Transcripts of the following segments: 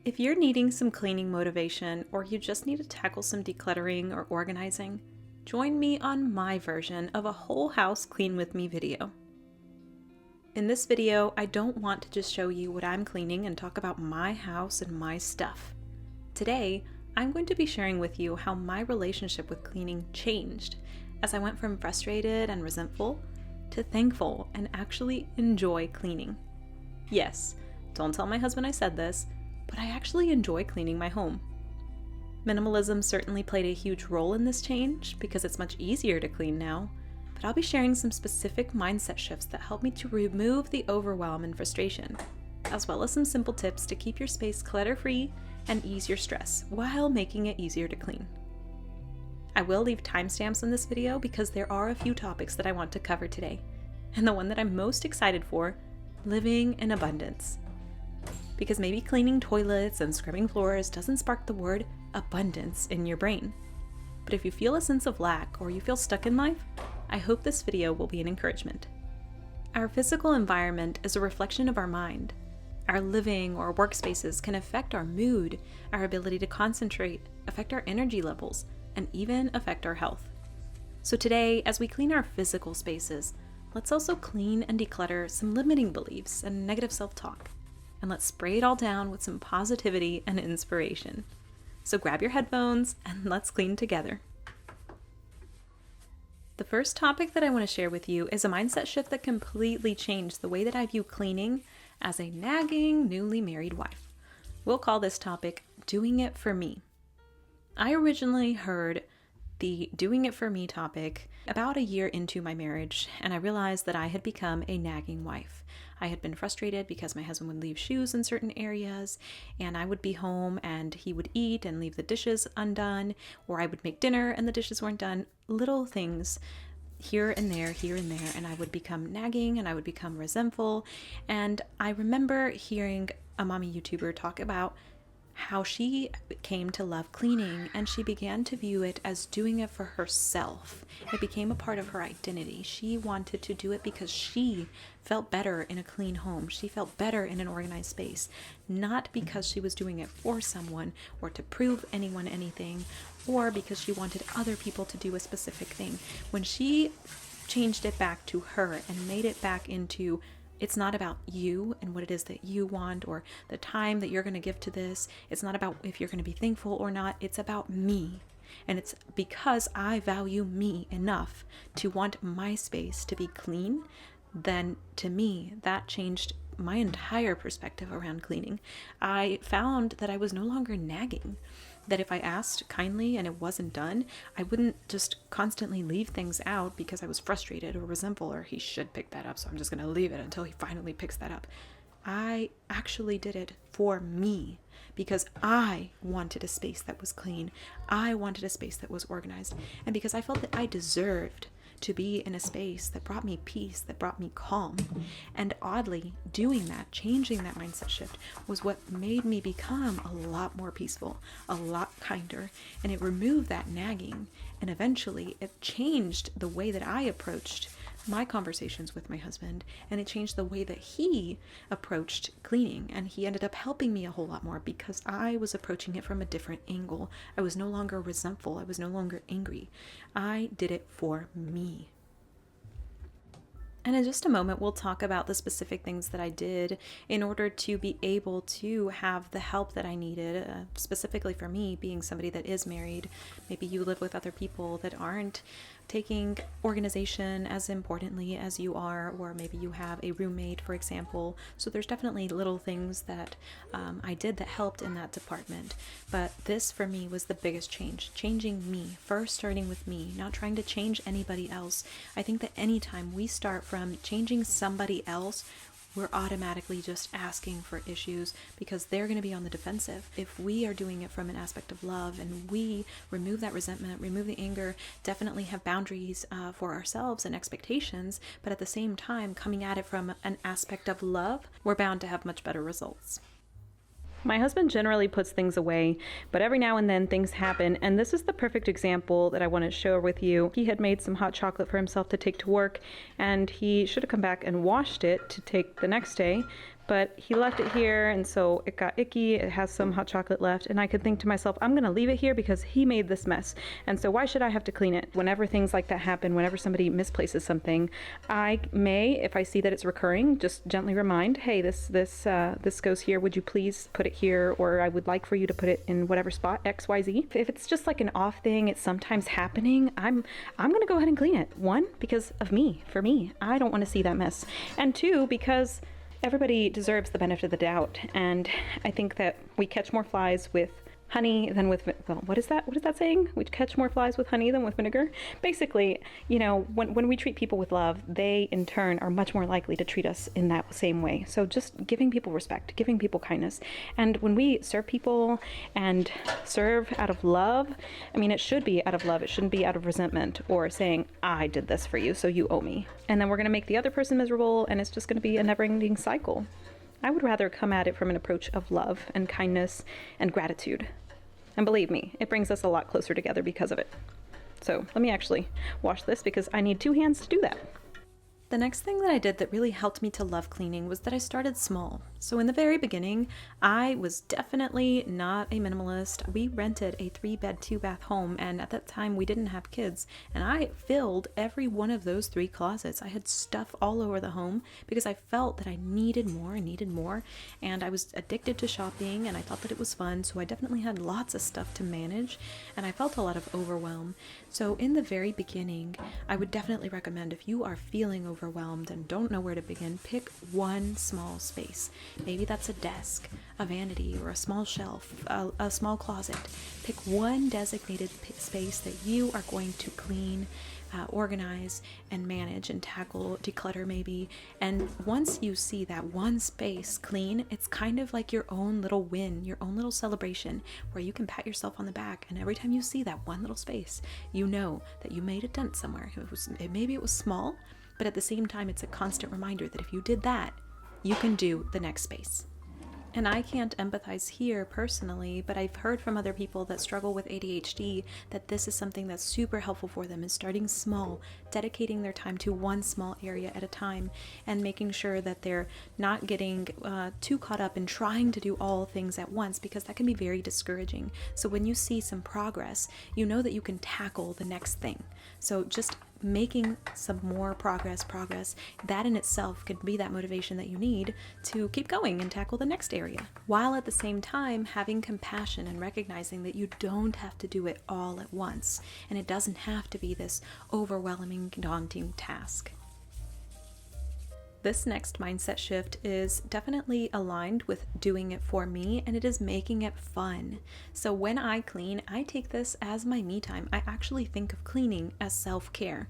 If you're needing some cleaning motivation or you just need to tackle some decluttering or organizing, join me on my version of a whole house clean with me video. In this video, I don't want to just show you what I'm cleaning and talk about my house and my stuff. Today, I'm going to be sharing with you how my relationship with cleaning changed as I went from frustrated and resentful to thankful and actually enjoy cleaning. Yes, don't tell my husband I said this, but I actually enjoy cleaning my home. Minimalism certainly played a huge role in this change because it's much easier to clean now, but I'll be sharing some specific mindset shifts that help me to remove the overwhelm and frustration, as well as some simple tips to keep your space clutter-free and ease your stress while making it easier to clean. I will leave timestamps in this video because there are a few topics that I want to cover today, and the one that I'm most excited for, living in abundance. Because maybe cleaning toilets and scrubbing floors doesn't spark the word abundance in your brain. But if you feel a sense of lack or you feel stuck in life, I hope this video will be an encouragement. Our physical environment is a reflection of our mind. Our living or workspaces can affect our mood, our ability to concentrate, affect our energy levels, and even affect our health. So today, as we clean our physical spaces, let's also clean and declutter some limiting beliefs and negative self-talk. And let's spray it all down with some positivity and inspiration. So grab your headphones and let's clean together. The first topic that I want to share with you is a mindset shift that completely changed the way that I view cleaning as a nagging, newly married wife. We'll call this topic doing it for me. I originally heard the doing it for me topic about a year into my marriage, and I realized that I had become a nagging wife. I had been frustrated because my husband would leave shoes in certain areas, and I would be home and he would eat and leave the dishes undone, or I would make dinner and the dishes weren't done. Little things here and there, and I would become nagging and I would become resentful. And I remember hearing a mommy YouTuber talk about how she came to love cleaning and she began to view it as doing it for herself. It became a part of her identity. She wanted to do it because she felt better in a clean home. She felt better in an organized space, not because she was doing it for someone or to prove anyone anything or because she wanted other people to do a specific thing. When she changed it back to her and made it back into it's not about you and what it is that you want or the time that you're going to give to this. It's not about if you're going to be thankful or not. It's about me. And it's because I value me enough to want my space to be clean, then to me, that changed my entire perspective around cleaning. I found that I was no longer nagging. That if I asked kindly and it wasn't done, I wouldn't just constantly leave things out because I was frustrated or resentful or he should pick that up, so I'm just going to leave it until he finally picks that up. I actually did it for me because I wanted a space that was clean. I wanted a space that was organized. And because I felt that I deserved to be in a space that brought me peace, that brought me calm. And oddly, doing that, changing that mindset shift was what made me become a lot more peaceful, a lot kinder, and it removed that nagging. And eventually it changed the way that I approached my conversations with my husband, and it changed the way that he approached cleaning, and he ended up helping me a whole lot more because I was approaching it from a different angle. I was no longer resentful. I was no longer angry. I did it for me. And in just a moment, we'll talk about the specific things that I did in order to be able to have the help that I needed, specifically for me, being somebody that is married. Maybe you live with other people that aren't taking organization as importantly as you are, or maybe you have a roommate, for example. So there's definitely little things that I did that helped in that department. But this for me was the biggest change, changing me, first starting with me, not trying to change anybody else. I think that anytime we start from changing somebody else, we're automatically just asking for issues because they're going to be on the defensive. If we are doing it from an aspect of love and we remove that resentment, remove the anger, definitely have boundaries for ourselves and expectations, but at the same time coming at it from an aspect of love, we're bound to have much better results. My husband generally puts things away, but every now and then things happen, and this is the perfect example that I want to share with you. He had made some hot chocolate for himself to take to work, and he should have come back and washed it to take the next day, but he left it here, and so it got icky. It has some hot chocolate left, and I could think to myself, I'm gonna leave it here because he made this mess, and so why should I have to clean it? Whenever things like that happen, whenever somebody misplaces something, I may, if I see that it's recurring, just gently remind, hey, this goes here, would you please put it here, or I would like for you to put it in whatever spot, XYZ. If it's just like an off thing, it's sometimes happening, I'm gonna go ahead and clean it. One, because of me, for me, I don't want to see that mess, and two, because everybody deserves the benefit of the doubt, and I think that we catch more flies with honey than with, well, what is that saying? We catch more flies with honey than with vinegar. Basically, you know, when we treat people with love, they in turn are much more likely to treat us in that same way. So just giving people respect, giving people kindness. And when we serve people and serve out of love, I mean, it should be out of love. It shouldn't be out of resentment or saying, I did this for you, so you owe me. And then we're going to make the other person miserable, and it's just going to be a never-ending cycle. I would rather come at it from an approach of love and kindness and gratitude. And believe me, it brings us a lot closer together because of it. So let me actually wash this because I need 2 hands to do that. The next thing that I did that really helped me to love cleaning was that I started small. So in the very beginning, I was definitely not a minimalist. We rented a 3-bed, 2-bath home, and at that time we didn't have kids. And I filled every one of those 3 closets. I had stuff all over the home because I felt that I needed more and I was addicted to shopping, and I thought that it was fun, so I definitely had lots of stuff to manage, and I felt a lot of overwhelm. So in the very beginning, I would definitely recommend, if you are feeling overwhelmed and don't know where to begin, pick one small space. Maybe that's a desk, a vanity, or a small shelf, a small closet. Pick one designated space that you are going to clean, organize, and manage and tackle, declutter maybe. And once you see that one space clean, it's kind of like your own little win, your own little celebration, where you can pat yourself on the back. And every time you see that one little space, you know that you made a dent somewhere. Maybe it was small, but at the same time, it's a constant reminder that if you did that, you can do the next space. And I can't empathize here personally, but I've heard from other people that struggle with ADHD that this is something that's super helpful for them, is starting small, dedicating their time to one small area at a time, and making sure that they're not getting too caught up in trying to do all things at once, because that can be very discouraging. So when you see some progress, you know that you can tackle the next thing. So just making some more progress, that in itself could be that motivation that you need to keep going and tackle the next area, while at the same time having compassion and recognizing that you don't have to do it all at once, and it doesn't have to be this overwhelming, daunting task. This next mindset shift is definitely aligned with doing it for me, and it is making it fun. So when I clean, I take this as my me time. I actually think of cleaning as self-care.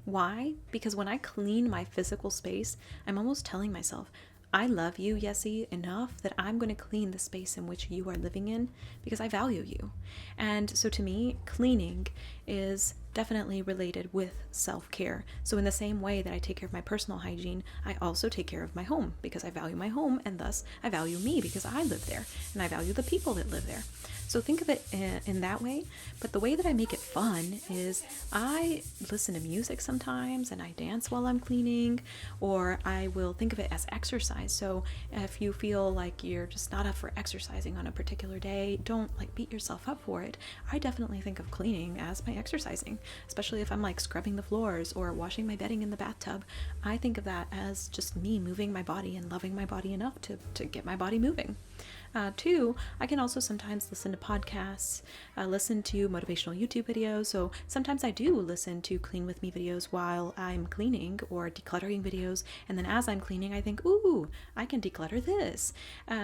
Why? Because when I clean my physical space, I'm almost telling myself, I love you, Yessie, enough that I'm going to clean the space in which you are living in because I value you. And so to me, cleaning is definitely related with self-care. So in the same way that I take care of my personal hygiene, I also take care of my home because I value my home, and thus I value me because I live there, and I value the people that live there. So think of it in that way. But the way that I make it fun is I listen to music sometimes and I dance while I'm cleaning, or I will think of it as exercise. So if you feel like you're just not up for exercising on a particular day, don't beat yourself up for it. I definitely think of cleaning as my exercising, especially if I'm scrubbing the floors or washing my bedding in the bathtub. I think of that as just me moving my body and loving my body enough to get my body moving. 2, I can also sometimes listen to podcasts, listen to motivational YouTube videos. So sometimes I do listen to clean with me videos while I'm cleaning, or decluttering videos. And then as I'm cleaning, I think, ooh, I can declutter this.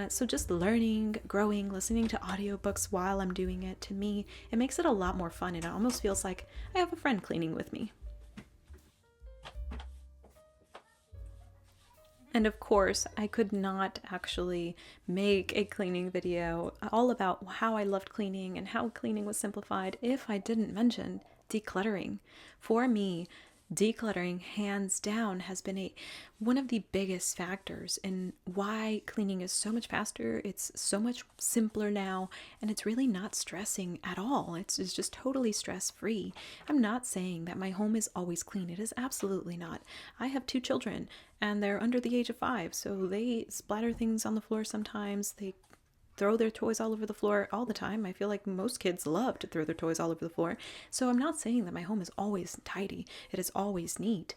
So just learning, growing, listening to audiobooks while I'm doing it, to me, it makes it a lot more fun. And it almost feels like I have a friend cleaning with me. And of course, I could not actually make a cleaning video all about how I loved cleaning and how cleaning was simplified if I didn't mention decluttering. For me, Decluttering, hands down, has been one of the biggest factors in why cleaning is so much faster. It's so much simpler now, and it's really not stressing at all. It's just totally stress free. I'm not saying that my home is always clean. It is absolutely not. I have 2 children, and they're under the age of 5, so they splatter things on the floor sometimes. They throw their toys all over the floor all the time. I feel like most kids love to throw their toys all over the floor. So I'm not saying that my home is always tidy. It is always neat.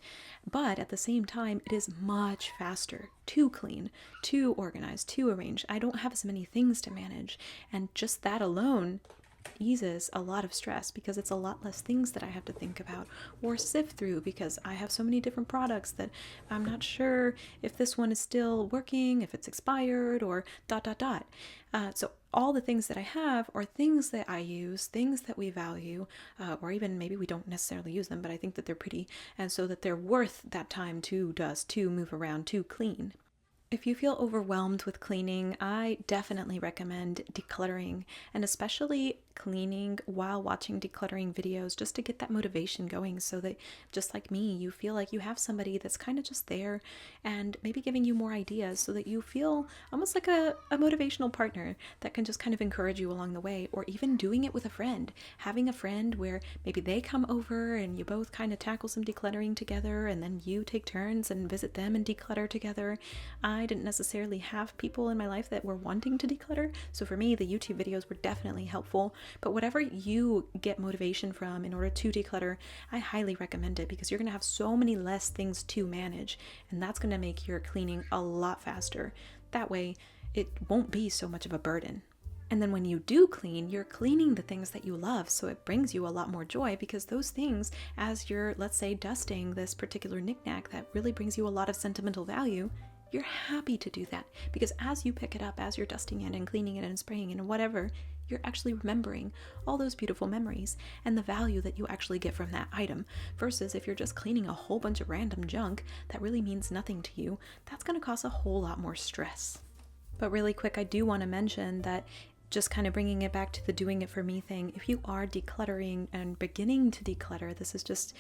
But at the same time, it is much faster to clean, to organize, to arrange. I don't have as many things to manage. And just that alone eases a lot of stress because it's a lot less things that I have to think about or sift through, because I have so many different products that I'm not sure if this one is still working, if it's expired, or dot dot dot. So all the things that I have are things that I use, things that we value, or even maybe we don't necessarily use them, but I think that they're pretty, and so that they're worth that time to dust, to move around, to clean. If you feel overwhelmed with cleaning, I definitely recommend decluttering, and especially cleaning while watching decluttering videos, just to get that motivation going, so that just like me, you feel like you have somebody that's kind of just there and maybe giving you more ideas, so that you feel almost like a motivational partner that can just kind of encourage you along the way. Or even doing it with a friend, having a friend where maybe they come over and you both kind of tackle some decluttering together, and then you take turns and visit them and declutter together. I didn't necessarily have people in my life that were wanting to declutter, so for me the YouTube videos were definitely helpful. But whatever you get motivation from in order to declutter, I highly recommend it, because you're going to have so many less things to manage, and that's going to make your cleaning a lot faster. That way it won't be so much of a burden. And then when you do clean, you're cleaning the things that you love, so it brings you a lot more joy, because those things, as you're, let's say, dusting this particular knickknack that really brings you a lot of sentimental value, you're happy to do that, because as you pick it up, as you're dusting it and cleaning it and spraying it and whatever, you're actually remembering all those beautiful memories and the value that you actually get from that item. Versus if you're just cleaning a whole bunch of random junk that really means nothing to you, that's going to cause a whole lot more stress. But really quick, I do want to mention that, just kind of bringing it back to the doing it for me thing, if you are decluttering and beginning to declutter, this is just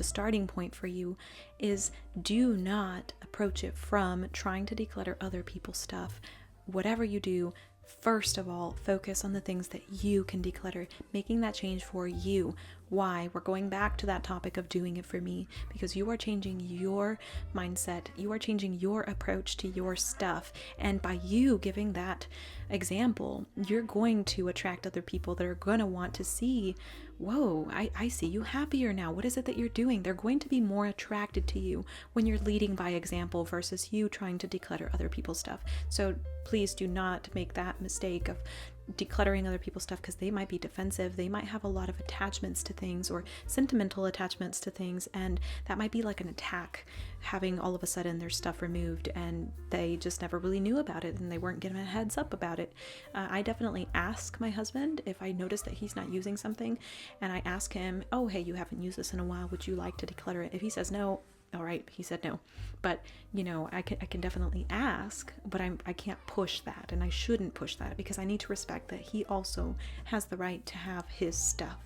a starting point for you, is do not approach it from trying to declutter other people's stuff. Whatever you do, first of all, focus on the things that you can declutter, making that change for you. Why? We're going back to that topic of doing it for me, because you are changing your mindset, you are changing your approach to your stuff, and by you giving that example, you're going to attract other people that are going to want to see, whoa, I see you happier now. What is it that you're doing? They're going to be more attracted to you when you're leading by example versus you trying to declutter other people's stuff. So please do not make that mistake of decluttering other people's stuff, because they might be defensive. They might have a lot of attachments to things, or sentimental attachments to things, and that might be like an attack, having all of a sudden their stuff removed and they just never really knew about it and they weren't given a heads up about it. I definitely ask my husband if I notice that he's not using something, and I ask him, oh hey, you haven't used this in a while, would you like to declutter it? If he says no, all right, he said no. But I can definitely ask, but I can't push that, and I shouldn't push that, because I need to respect that he also has the right to have his stuff.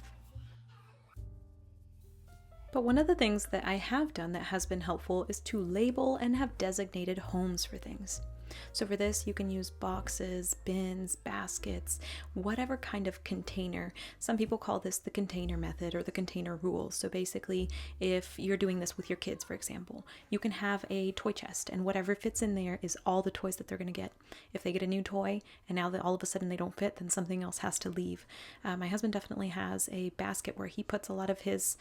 But one of the things that I have done that has been helpful is to label and have designated homes for things. So for this, you can use boxes, bins, baskets, whatever kind of container. Some people call this the container method or the container rule. So basically, if you're doing this with your kids, for example, you can have a toy chest, and whatever fits in there is all the toys that they're going to get. If they get a new toy and now that all of a sudden they don't fit, then something else has to leave. My husband definitely has a basket where he puts a lot of his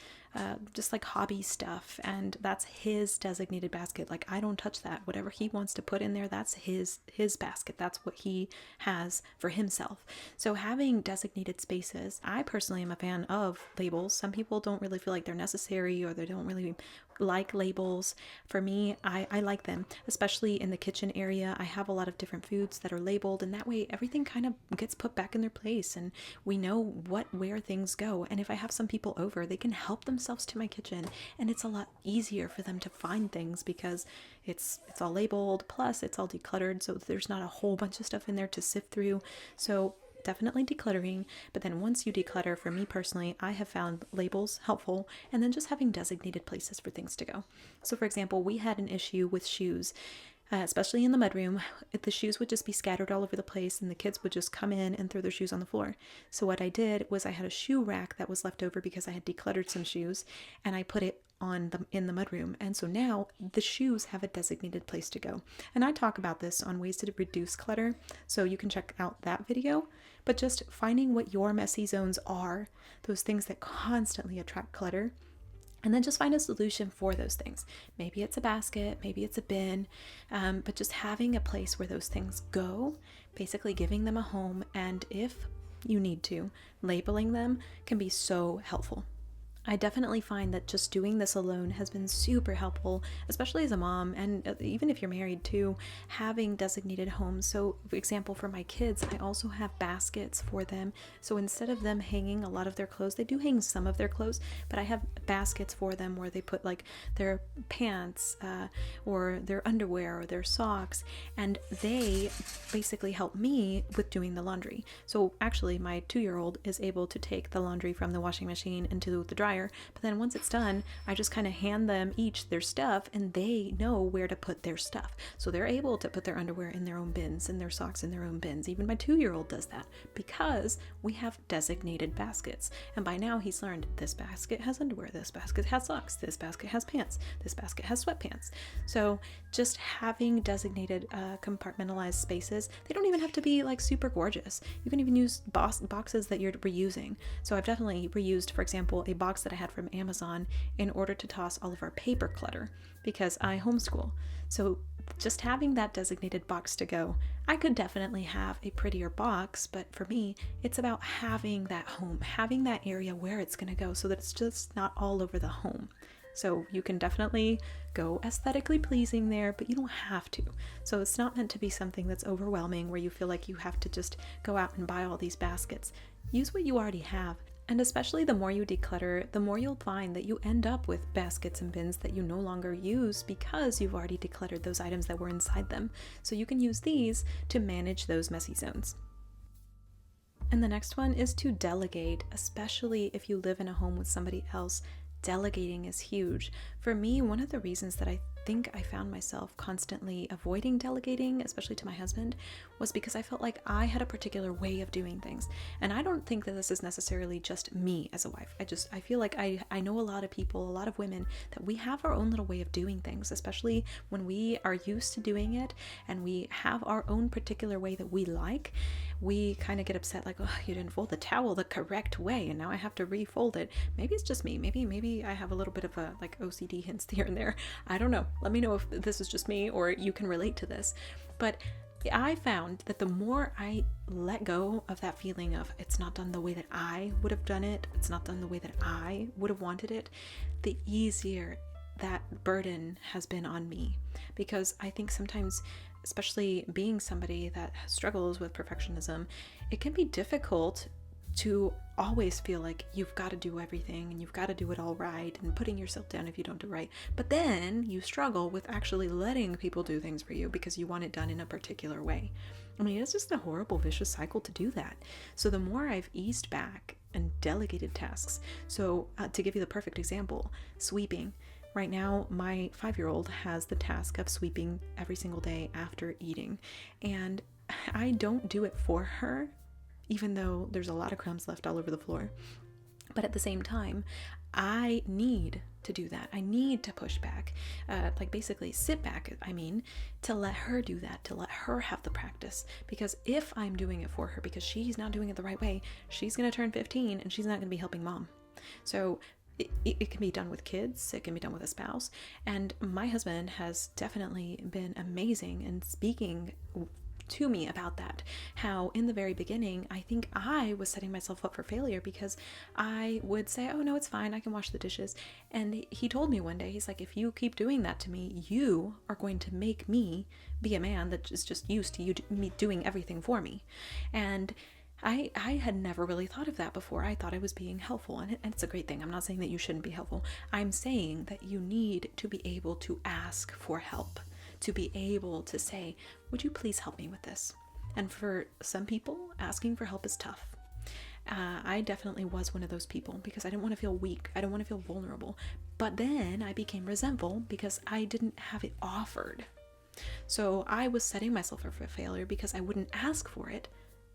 just like hobby stuff, and that's his designated basket. Like, I don't touch that. Whatever he wants to put in there, that's his basket. That's what he has for himself. So having designated spaces, I personally am a fan of labels. Some people don't really feel like they're necessary, or they don't really like labels. For me, I like them, especially in the kitchen area. I have a lot of different foods that are labeled, and that way everything kind of gets put back in their place, and we know where things go. And if I have some people over, they can help themselves to my kitchen, and it's a lot easier for them to find things because it's all labeled, plus it's all decluttered, so there's not a whole bunch of stuff in there to sift through. So definitely decluttering, but then once you declutter, for me personally, I have found labels helpful, and then just having designated places for things to go. So for example, we had an issue with shoes. Especially in the mudroom, the shoes would just be scattered all over the place and the kids would just come in and throw their shoes on the floor. So what I did was I had a shoe rack that was left over because I had decluttered some shoes, and I put it in the mudroom. And so now the shoes have a designated place to go. And I talk about this on ways to reduce clutter, so you can check out that video. But just finding what your messy zones are, those things that constantly attract clutter, and then just find a solution for those things. Maybe it's a basket, maybe it's a bin, but just having a place where those things go, basically giving them a home, and if you need to, labeling them can be so helpful. I definitely find that just doing this alone has been super helpful, especially as a mom, and even if you're married too, having designated homes. So for example, for my kids, I also have baskets for them. So instead of them hanging a lot of their clothes, they do hang some of their clothes, but I have baskets for them where they put like their pants or their underwear or their socks, and they basically help me with doing the laundry. So actually my 2-year-old is able to take the laundry from the washing machine into the dryer, but then once it's done, I just kind of hand them each their stuff, and they know where to put their stuff. So they're able to put their underwear in their own bins and their socks in their own bins. Even my 2-year-old does that because we have designated baskets. And by now he's learned this basket has underwear, this basket has socks, this basket has pants, this basket has sweatpants. So just having designated compartmentalized spaces, they don't even have to be like super gorgeous. You can even use boxes that you're reusing. So I've definitely reused, for example, a box that I had from Amazon in order to toss all of our paper clutter because I homeschool. So just having that designated box to go, I could definitely have a prettier box, but for me, it's about having that home, having that area where it's going to go so that it's just not all over the home. So you can definitely go aesthetically pleasing there, but you don't have to. So it's not meant to be something that's overwhelming where you feel like you have to just go out and buy all these baskets. Use what you already have. And especially the more you declutter, the more you'll find that you end up with baskets and bins that you no longer use because you've already decluttered those items that were inside them. So you can use these to manage those messy zones. And the next one is to delegate, especially if you live in a home with somebody else. Delegating is huge. For me, one of the reasons that I think I found myself constantly avoiding delegating, especially to my husband, was because I felt like I had a particular way of doing things. And I don't think that this is necessarily just me as a wife. I feel like I know a lot of people, a lot of women, that we have our own little way of doing things, especially when we are used to doing it and we have our own particular way that we like. We kind of get upset like, oh, you didn't fold the towel the correct way and now I have to refold it. Maybe it's just me. Maybe I have a little bit of a like OCD hints here and there. I don't know. Let me know if this is just me or you can relate to this. But I found that the more I let go of that feeling of it's not done the way that I would have done it, it's not done the way that I would have wanted it, the easier that burden has been on me. Because I think sometimes, especially being somebody that struggles with perfectionism, it can be difficult to always feel like you've got to do everything and you've got to do it all right and putting yourself down if you don't do right. But then you struggle with actually letting people do things for you because you want it done in a particular way. I mean, it's just a horrible, vicious cycle to do that. So the more I've eased back and delegated tasks. So to give you the perfect example, sweeping. Right now, my 5-year-old has the task of sweeping every single day after eating. And I don't do it for her, even though there's a lot of crumbs left all over the floor. But at the same time, I need to do that. I need to push back, basically sit back, to let her do that, to let her have the practice. Because if I'm doing it for her because she's not doing it the right way, she's going to turn 15 and she's not going to be helping mom. So it can be done with kids, it can be done with a spouse. And my husband has definitely been amazing in speaking to me about that. How in the very beginning, I think I was setting myself up for failure because I would say, oh no, it's fine, I can wash the dishes. And he told me one day, he's like, if you keep doing that to me, you are going to make me be a man that is just used to me doing everything for me. And I had never really thought of that before. I thought I was being helpful, and it's a great thing. I'm not saying that you shouldn't be helpful. I'm saying that you need to be able to ask for help, to be able to say, would you please help me with this? And for some people, asking for help is tough. I definitely was one of those people because I didn't want to feel weak. I didn't want to feel vulnerable. But then I became resentful because I didn't have it offered. So I was setting myself up for failure because I wouldn't ask for it,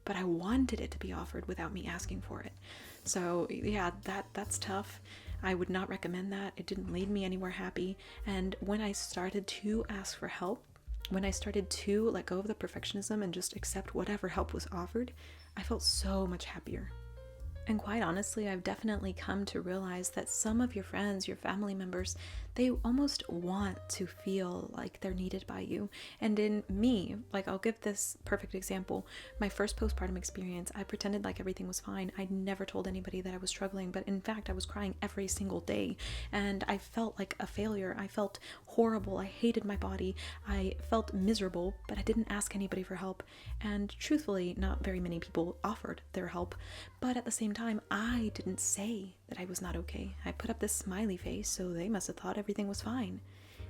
but I wanted it to be offered without me asking for it. So yeah, that's tough. I would not recommend that. It didn't lead me anywhere happy. And when I started to ask for help, when I started to let go of the perfectionism and just accept whatever help was offered, I felt so much happier. And quite honestly, I've definitely come to realize that some of your friends, your family members, they almost want to feel like they're needed by you. And in me, like I'll give this perfect example. My first postpartum experience, I pretended like everything was fine. I never told anybody that I was struggling, but in fact, I was crying every single day. And I felt like a failure. I felt horrible. I hated my body. I felt miserable, but I didn't ask anybody for help. And truthfully, not very many people offered their help. But at the same time, I didn't say that I was not okay. I put up this smiley face, so they must have thought everything was fine.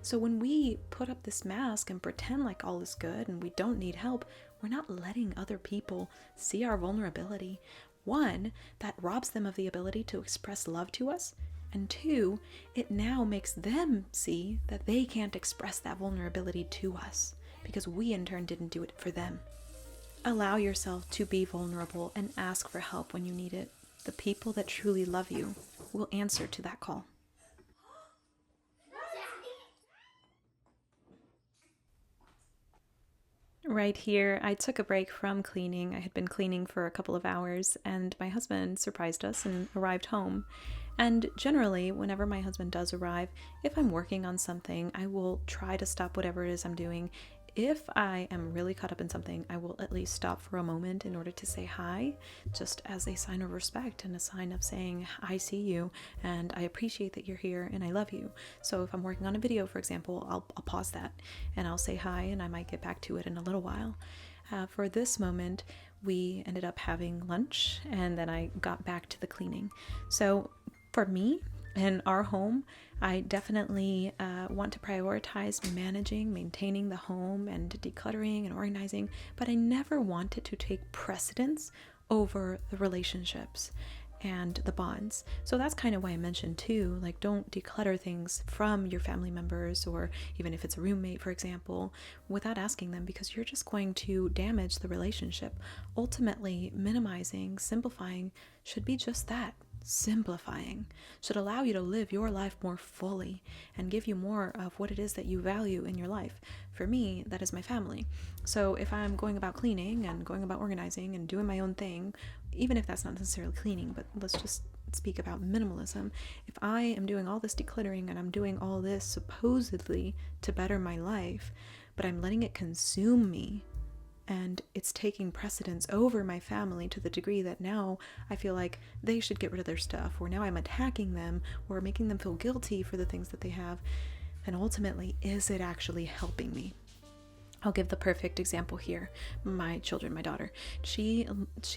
So when we put up this mask and pretend like all is good and we don't need help, we're not letting other people see our vulnerability. One, that robs them of the ability to express love to us. And two, it now makes them see that they can't express that vulnerability to us because we in turn didn't do it for them. Allow yourself to be vulnerable and ask for help when you need it. The people that truly love you will answer to that call. Right here, I took a break from cleaning. I had been cleaning for a couple of hours, and my husband surprised us and arrived home. And generally, whenever my husband does arrive, if I'm working on something, I will try to stop whatever it is I'm doing. If I am really caught up in something, I will at least stop for a moment in order to say hi, just as a sign of respect and a sign of saying, I see you and I appreciate that you're here and I love you. So if I'm working on a video, for example, I'll pause that and I'll say hi and I might get back to it in a little while. For this moment, we ended up having lunch and then I got back to the cleaning. So for me, in our home, I definitely want to prioritize maintaining the home and decluttering and organizing, but I never want it to take precedence over the relationships and the bonds. So that's kind of why I mentioned too, like don't declutter things from your family members or even if it's a roommate, for example, without asking them because you're just going to damage the relationship. Ultimately, minimizing, simplifying should be just that. Simplifying should allow you to live your life more fully and give you more of what it is that you value in your life. For me, that is my family. So if I'm going about cleaning and going about organizing and doing my own thing, even if that's not necessarily cleaning, but let's just speak about minimalism. If I am doing all this decluttering and I'm doing all this supposedly to better my life, but I'm letting it consume me, and it's taking precedence over my family to the degree that now I feel like they should get rid of their stuff, or now I'm attacking them or making them feel guilty for the things that they have. And ultimately, is it actually helping me? I'll give the perfect example here. My children, my daughter, she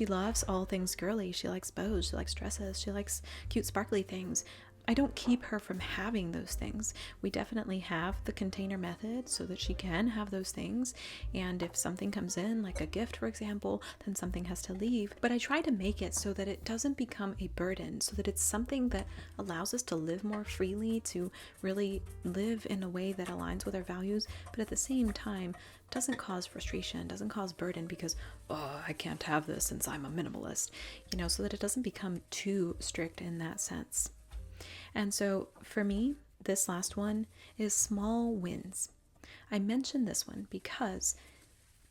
loves all things girly. She likes bows, she likes dresses, she likes cute sparkly things. I don't keep her from having those things. We definitely have the container method so that she can have those things. And if something comes in, like a gift, for example, then something has to leave. But I try to make it so that it doesn't become a burden, so that it's something that allows us to live more freely, to really live in a way that aligns with our values, but at the same time, doesn't cause frustration, doesn't cause burden because, oh, I can't have this since I'm a minimalist, so that it doesn't become too strict in that sense. And so for me, this last one is small wins. I mentioned this one because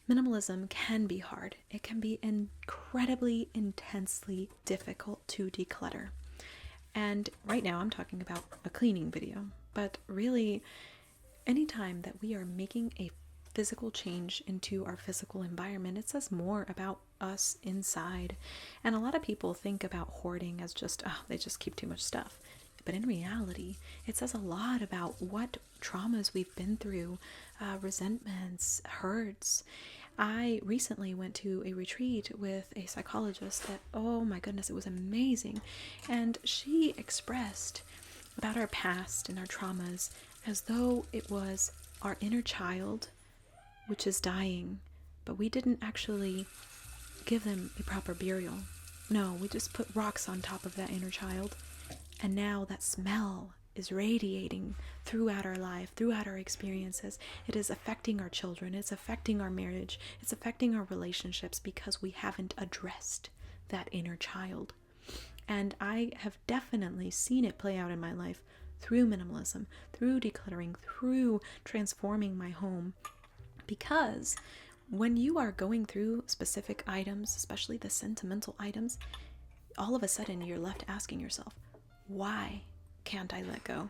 minimalism can be hard. It can be incredibly, intensely difficult to declutter. And right now I'm talking about a cleaning video, but really anytime that we are making a physical change into our physical environment, it says more about us inside. And a lot of people think about hoarding as just, they just keep too much stuff. But in reality, it says a lot about what traumas we've been through, resentments, hurts. I recently went to a retreat with a psychologist that, oh my goodness, it was amazing. And she expressed about our past and our traumas as though it was our inner child, which is dying, but we didn't actually give them a proper burial. No, we just put rocks on top of that inner child, and now that smell is radiating throughout our life, throughout our experiences. It is affecting our children, it's affecting our marriage, it's affecting our relationships because we haven't addressed that inner child. And I have definitely seen it play out in my life through minimalism, through decluttering, through transforming my home. Because when you are going through specific items, especially the sentimental items, all of a sudden you're left asking yourself, why can't I let go?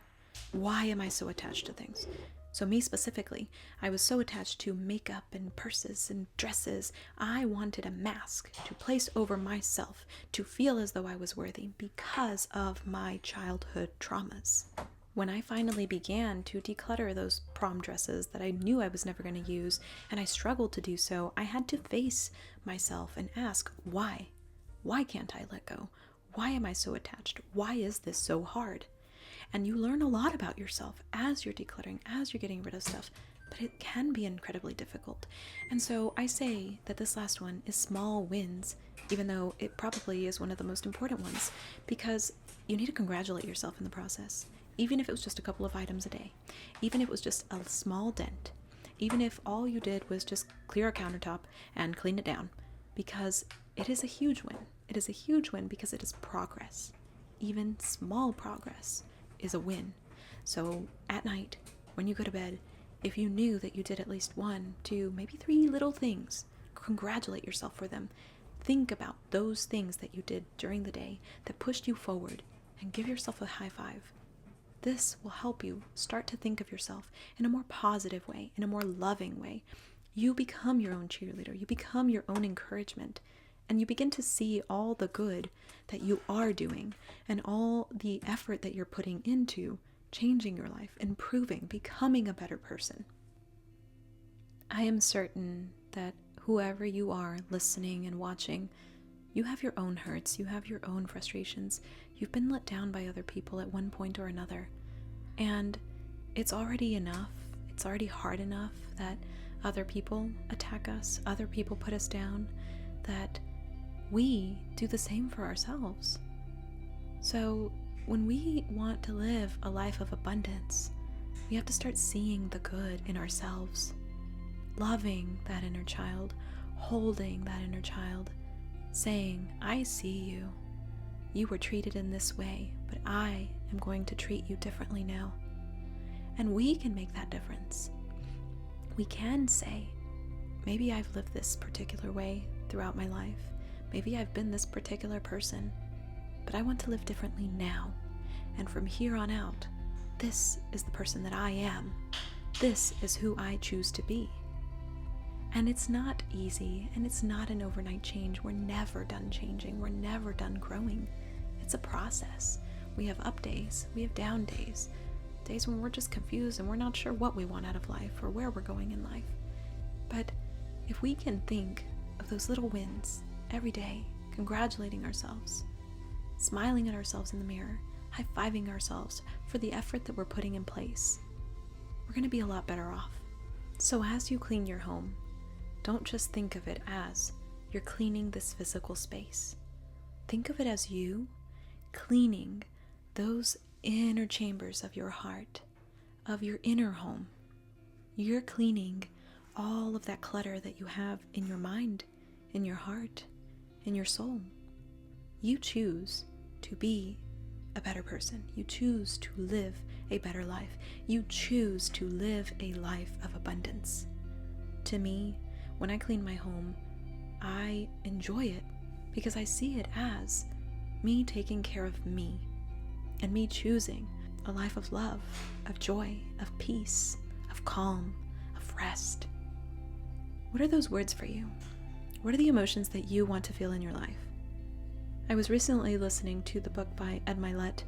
Why am I so attached to things? So me specifically, I was so attached to makeup and purses and dresses. I wanted a mask to place over myself to feel as though I was worthy because of my childhood traumas. When I finally began to declutter those prom dresses that I knew I was never going to use, and I struggled to do so, I had to face myself and ask, why? Why can't I let go? Why am I so attached? Why is this so hard? And you learn a lot about yourself as you're decluttering, as you're getting rid of stuff, but it can be incredibly difficult. And so I say that this last one is small wins, even though it probably is one of the most important ones, because you need to congratulate yourself in the process. Even if it was just a couple of items a day, even if it was just a small dent, even if all you did was just clear a countertop and clean it down, because it is a huge win. It is a huge win because it is progress. Even small progress is a win. So at night, when you go to bed, if you knew that you did at least 1, 2, maybe 3 little things, congratulate yourself for them. Think about those things that you did during the day that pushed you forward and give yourself a high five. This will help you start to think of yourself in a more positive way, in a more loving way. You become your own cheerleader. You become your own encouragement. And you begin to see all the good that you are doing and all the effort that you're putting into changing your life, improving, becoming a better person. I am certain that whoever you are listening and watching, you have your own hurts, you have your own frustrations. You've been let down by other people at one point or another. And it's already enough. It's already hard enough that other people attack us, other people put us down, that we do the same for ourselves. So when we want to live a life of abundance, we have to start seeing the good in ourselves, loving that inner child, holding that inner child, saying, I see you. You were treated in this way, but I am going to treat you differently now. And we can make that difference. We can say, maybe I've lived this particular way throughout my life. Maybe I've been this particular person, but I want to live differently now. And from here on out, this is the person that I am. This is who I choose to be. And it's not easy, and it's not an overnight change. We're never done changing. We're never done growing. It's a process. We have up days. We have down days. Days when we're just confused and we're not sure what we want out of life or where we're going in life. But if we can think of those little wins every day, congratulating ourselves, smiling at ourselves in the mirror, high-fiving ourselves for the effort that we're putting in place, we're going to be a lot better off. So as you clean your home, don't just think of it as you're cleaning this physical space. Think of it as you cleaning those inner chambers of your heart, of your inner home. You're cleaning all of that clutter that you have in your mind, in your heart, in your soul. You choose to be a better person. You choose to live a better life. You choose to live a life of abundance. To me, when I clean my home, I enjoy it because I see it as me taking care of me and me choosing a life of love, of joy, of peace, of calm, of rest. What are those words for you? What are the emotions that you want to feel in your life? I was recently listening to the book by Ed Milet,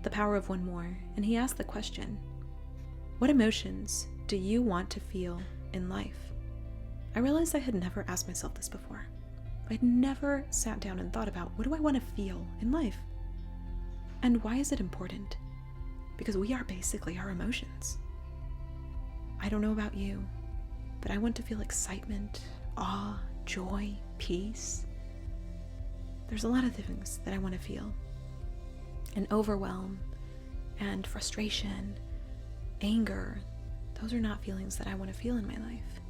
The Power of One More, and he asked the question, what emotions do you want to feel in life? I realized I had never asked myself this before. I'd never sat down and thought about, what do I want to feel in life? And why is it important? Because we are basically our emotions. I don't know about you, but I want to feel excitement awe, joy, peace. There's a lot of things that I want to feel. And overwhelm and frustration, anger, those are not feelings that I want to feel in my life.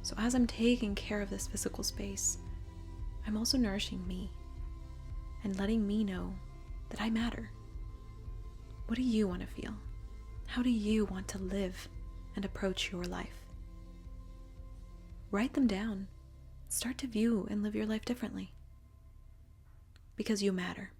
So as I'm taking care of this physical space, I'm also nourishing me and letting me know that I matter. What do you want to feel? How do you want to live and approach your life? Write them down. Start to view and live your life differently. Because you matter.